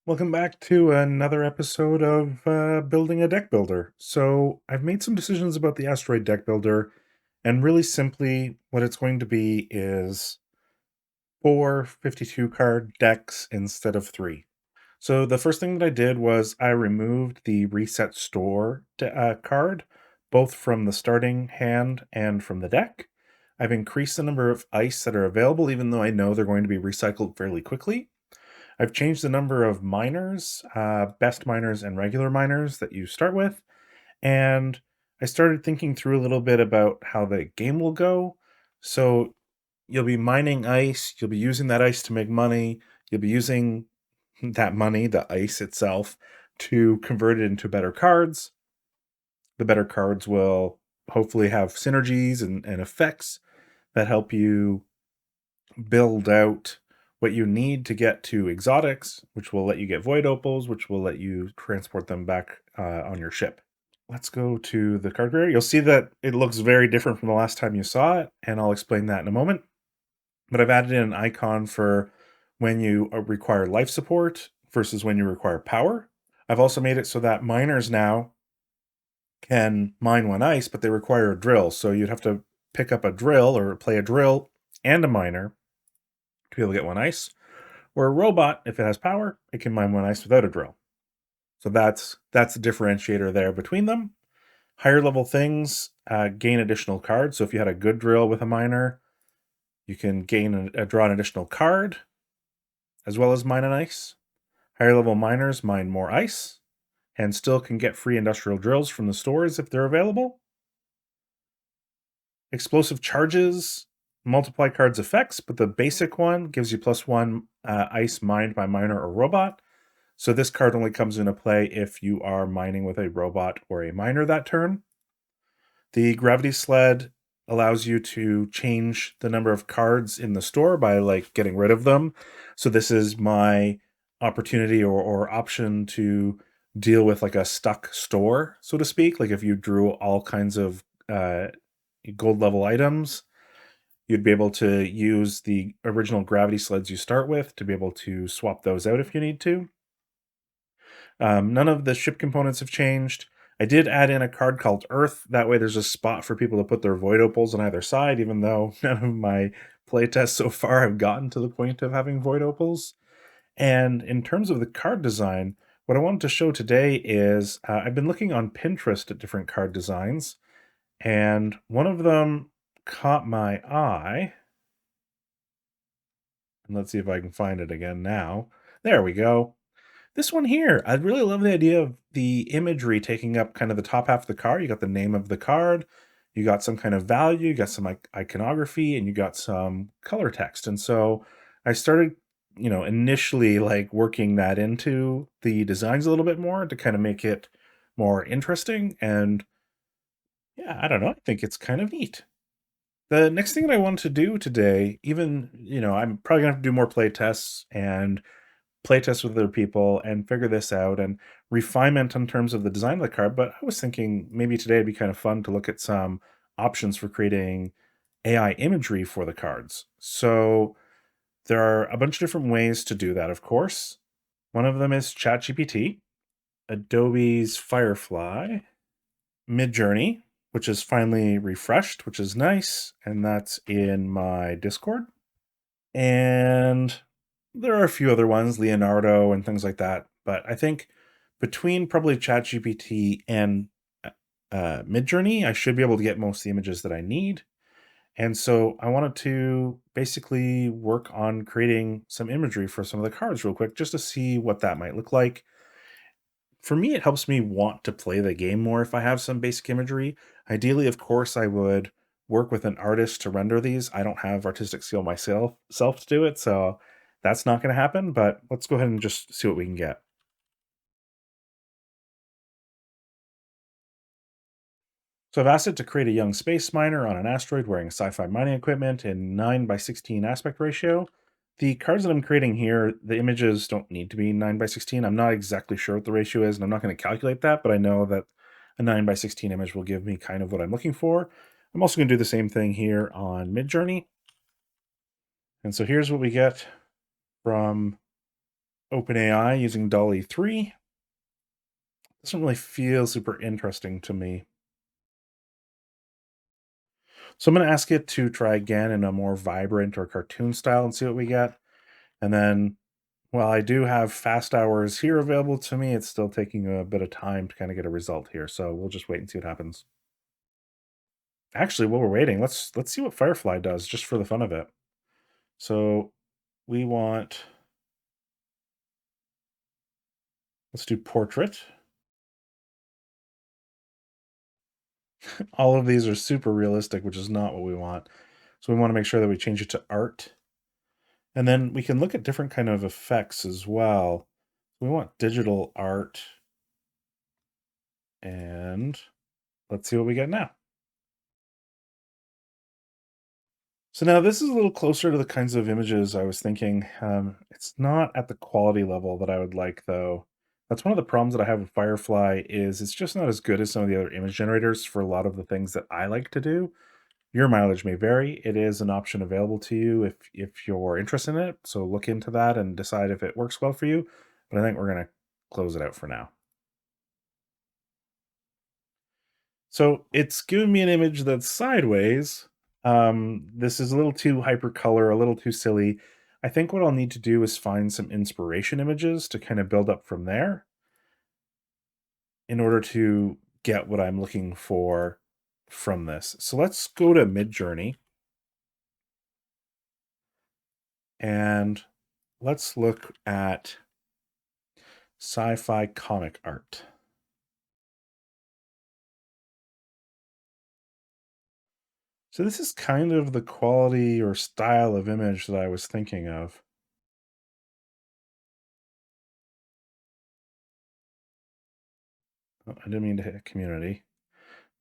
Welcome back to another episode of Building a Deck Builder. So, I've made some decisions about the Asteroid Deck Builder, and really simply, what it's going to be is 4 card decks instead of 3. So, the first thing that I did was I removed the Reset Store card, both from the starting hand and from the deck. I've increased the number of ice that are available, even though I know they're going to be recycled fairly quickly. I've changed the number of miners, best miners and regular miners that you start with, and I started thinking through a little bit about how the game will go. So you'll be mining ice, you'll be using that ice to make money, you'll be using that money, the ice itself, to convert it into better cards. The better cards will hopefully have synergies and effects that help you build out what you need to get to exotics, which will let you get void opals, which will let you transport them back on your ship. Let's go to the card rare. You'll see that it looks very different from the last time you saw it, and I'll explain that in a moment. But I've added in an icon for when you require life support versus when you require power. I've also made it so that miners now can mine one ice, but they require a drill. So you'd have to pick up a drill or play a drill and a miner to be able to get one ice. Or a robot, if it has power, it can mine one ice without a drill. So that's the differentiator there between them. Higher level things gain additional cards. So if you had a good drill with a miner, you can draw an additional card as well as mine an ice. Higher level miners mine more ice and still can get free industrial drills from the stores if they're available. Explosive charges multiply cards' effects, but the basic one gives you +1 ice mined by miner or robot. So this card only comes into play if you are mining with a robot or a miner that turn. The gravity sled allows you to change the number of cards in the store by getting rid of them. So this is my opportunity or option to deal with a stuck store, so to speak. Like if you drew all kinds of gold level items, you'd be able to use the original gravity sleds you start with to be able to swap those out if you need to. None of the ship components have changed. I did add in a card called Earth. That way, there's a spot for people to put their void opals on either side, even though none of my playtests so far have gotten to the point of having void opals. And in terms of the card design, what I wanted to show today is I've been looking on Pinterest at different card designs, and one of them caught my eye. And let's see if I can find it again now. There we go. This one here, I really love the idea of the imagery taking up kind of the top half of the card. You got the name of the card, you got some kind of value, you got some iconography, and you got some color text. And so I started, initially working that into the designs a little bit more to kind of make it more interesting. And yeah, I don't know, I think it's kind of neat. The next thing that I wanted to do today, even, I'm probably gonna have to do more play tests and playtest with other people and figure this out and refinement in terms of the design of the card. But I was thinking maybe today it'd be kind of fun to look at some options for creating AI imagery for the cards. So there are a bunch of different ways to do that, of course. One of them is ChatGPT, Adobe's Firefly, Midjourney, which is finally refreshed, which is nice. And that's in my Discord. And there are a few other ones, Leonardo and things like that. But I think between probably ChatGPT and Midjourney, I should be able to get most of the images that I need. And so I wanted to basically work on creating some imagery for some of the cards real quick, just to see what that might look like. For me, it helps me want to play the game more if I have some basic imagery. Ideally, of course, I would work with an artist to render these. I don't have artistic skill myself to do it, so that's not going to happen. But let's go ahead and just see what we can get. So I've asked it to create a young space miner on an asteroid wearing sci-fi mining equipment in 9:16 aspect ratio. The cards that I'm creating here, the images don't need to be 9:16. I'm not exactly sure what the ratio is, and I'm not going to calculate that, but I know that a 9:16 image will give me kind of what I'm looking for. I'm also going to do the same thing here on Midjourney. And so here's what we get from OpenAI using Dolly 3 doesn't really feel super interesting to me. So I'm going to ask it to try again in a more vibrant or cartoon style and see what we get. And then while I do have fast hours here available to me, it's still taking a bit of time to kind of get a result here. So we'll just wait and see what happens. Actually, while we're waiting, let's see what Firefly does just for the fun of it. So we want let's do portrait. All of these are super realistic, which is not what we want. So we want to make sure that we change it to art. And then we can look at different kind of effects as well. We want digital art, and let's see what we get now. So now this is a little closer to the kinds of images I was thinking. It's not at the quality level that I would like, though. That's one of the problems that I have with Firefly is it's just not as good as some of the other image generators for a lot of the things that I like to do. Your mileage may vary. It is an option available to you if you're interested in it. So look into that and decide if it works well for you. But I think we're gonna close it out for now. So it's giving me an image that's sideways. This is a little too hypercolor, a little too silly. I think what I'll need to do is find some inspiration images to kind of build up from there in order to get what I'm looking for from this. So let's go to Midjourney and let's look at sci-fi comic art. So this is kind of the quality or style of image that I was thinking of. Oh, I didn't mean to hit community.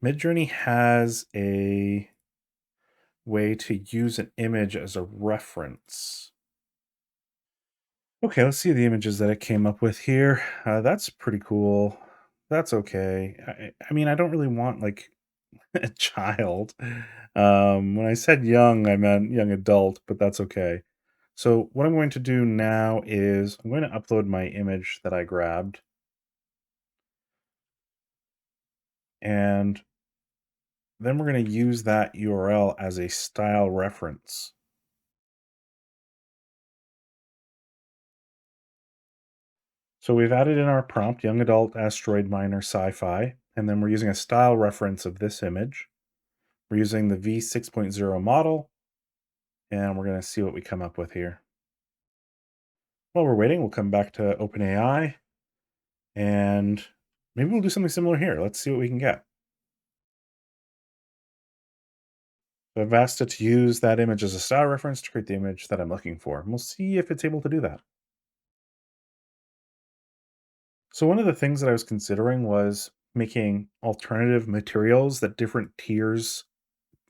Midjourney has a way to use an image as a reference. Okay, let's see the images that it came up with here. That's pretty cool. That's okay. I mean, I don't really want like a child. When I said young, I meant young adult, but that's okay. So what I'm going to do now is I'm going to upload my image that I grabbed, and then we're going to use that URL as a style reference. So we've added in our prompt, young adult asteroid miner sci-fi, and then we're using a style reference of this image. We're using the V6.0 model, and we're going to see what we come up with here. While we're waiting, we'll come back to OpenAI, and maybe we'll do something similar here. Let's see what we can get. So I've asked it to use that image as a style reference to create the image that I'm looking for. And we'll see if it's able to do that. So one of the things that I was considering was making alternative materials that different tiers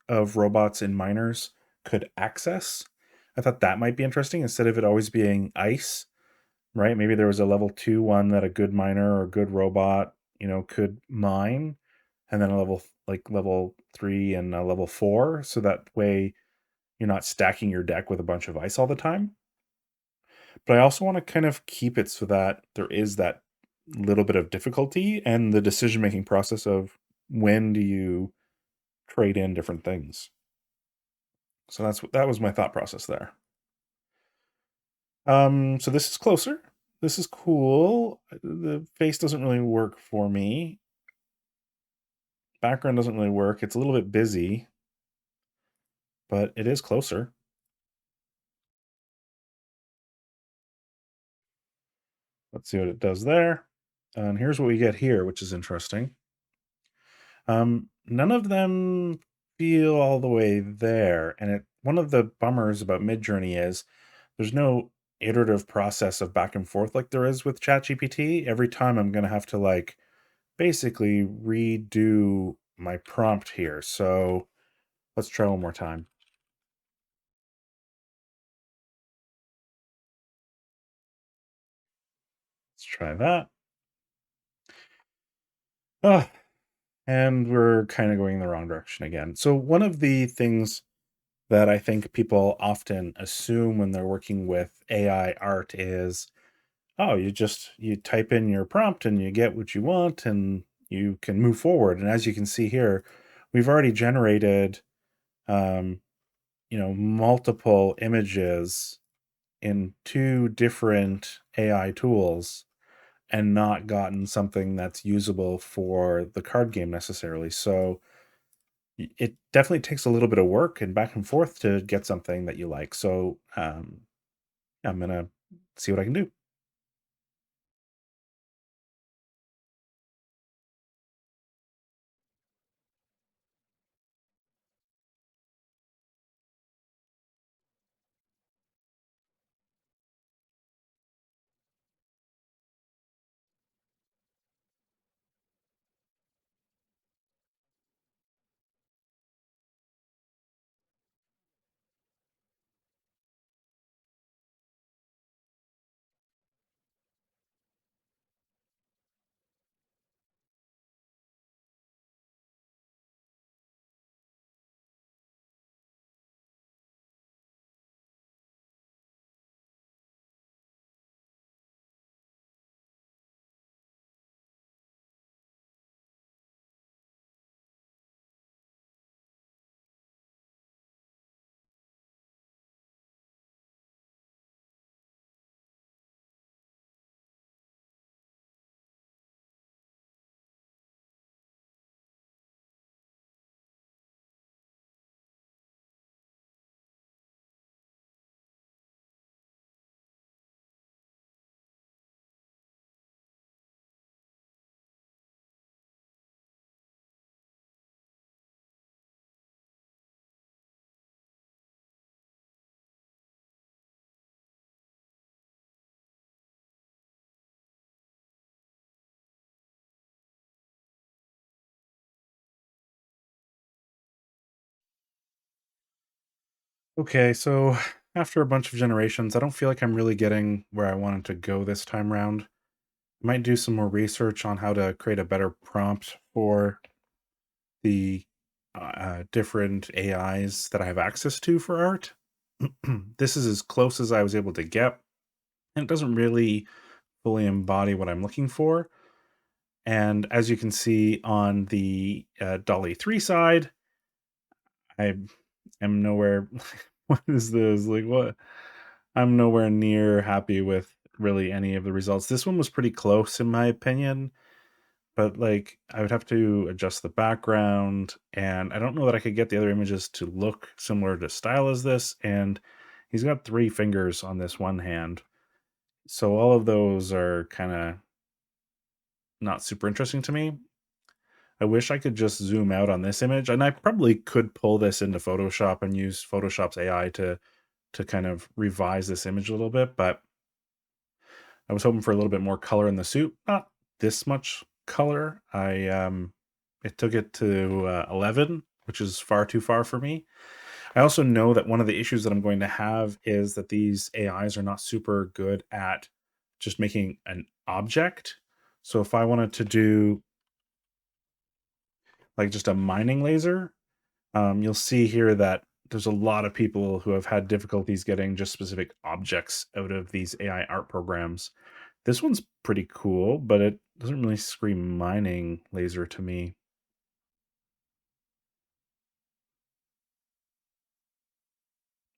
of robots and miners could access. I thought that might be interesting instead of it always being ice, right? Maybe there was a level 2 one that a good miner or a good robot, could mine, and then a level 3 and a level 4, so that way you're not stacking your deck with a bunch of ice all the time. But I also want to kind of keep it so that there is that little bit of difficulty and the decision making process of when do you trade in different things. So that was my thought process there. So this is closer. This is cool. The face doesn't really work for me. Background doesn't really work. It's a little bit busy, but it is closer. Let's see what it does there. And here's what we get here, which is interesting. None of them feel all the way there. And one of the bummers about Midjourney is there's no iterative process of back and forth like there is with ChatGPT. Every time I'm going to have to like basically redo my prompt here. So let's try one more time. Let's try that. Oh, and we're kind of going in the wrong direction again. So one of the things that I think people often assume when they're working with AI art is oh, you type in your prompt and you get what you want and you can move forward. And as you can see here, we've already generated um, multiple images in two different AI tools and not gotten something that's usable for the card game necessarily. So it definitely takes a little bit of work and back and forth to get something that you like. So I'm gonna see what I can do. Okay, so after a bunch of generations, I don't feel like I'm really getting where I wanted to go this time round. I might do some more research on how to create a better prompt for the different AIs that I have access to for art. This is as close as I was able to get, and it doesn't really fully embody what I'm looking for. And as you can see on the Dolly 3 side, I am nowhere. What is this? Like, what? I'm nowhere near happy with really any of the results. This one was pretty close, in my opinion, but like I would have to adjust the background, and I don't know that I could get the other images to look similar to style as this. And he's got three fingers on this one hand. So all of those are kind of not super interesting to me. I wish I could just zoom out on this image, and I probably could pull this into Photoshop and use Photoshop's AI to kind of revise this image a little bit, but I was hoping for a little bit more color in the suit. Not this much color. It took it to 11, which is far too far for me. I also know that one of the issues that I'm going to have is that these AIs are not super good at just making an object. So if I wanted to do like just a mining laser, you'll see here that there's a lot of people who have had difficulties getting just specific objects out of these AI art programs. This one's pretty cool, but it doesn't really scream mining laser to me.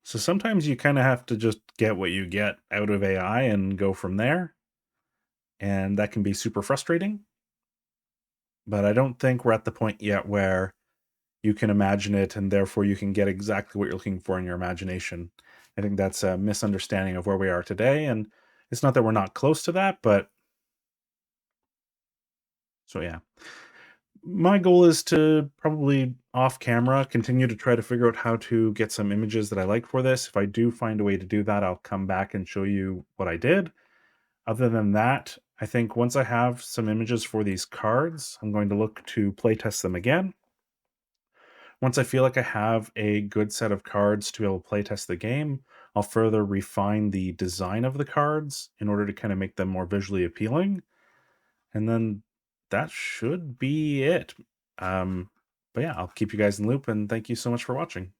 So sometimes you kind of have to just get what you get out of AI and go from there. And that can be super frustrating. But I don't think we're at the point yet where you can imagine it and therefore you can get exactly what you're looking for in your imagination. I think that's a misunderstanding of where we are today. And it's not that we're not close to that, but so yeah. My goal is to probably off camera continue to try to figure out how to get some images that I like for this. If I do find a way to do that, I'll come back and show you what I did. Other than that, I think once I have some images for these cards, I'm going to look to playtest them again. Once I feel like I have a good set of cards to be able to playtest the game, I'll further refine the design of the cards in order to kind of make them more visually appealing. And then that should be it. Um, but yeah, I'll keep you guys in the loop and thank you so much for watching.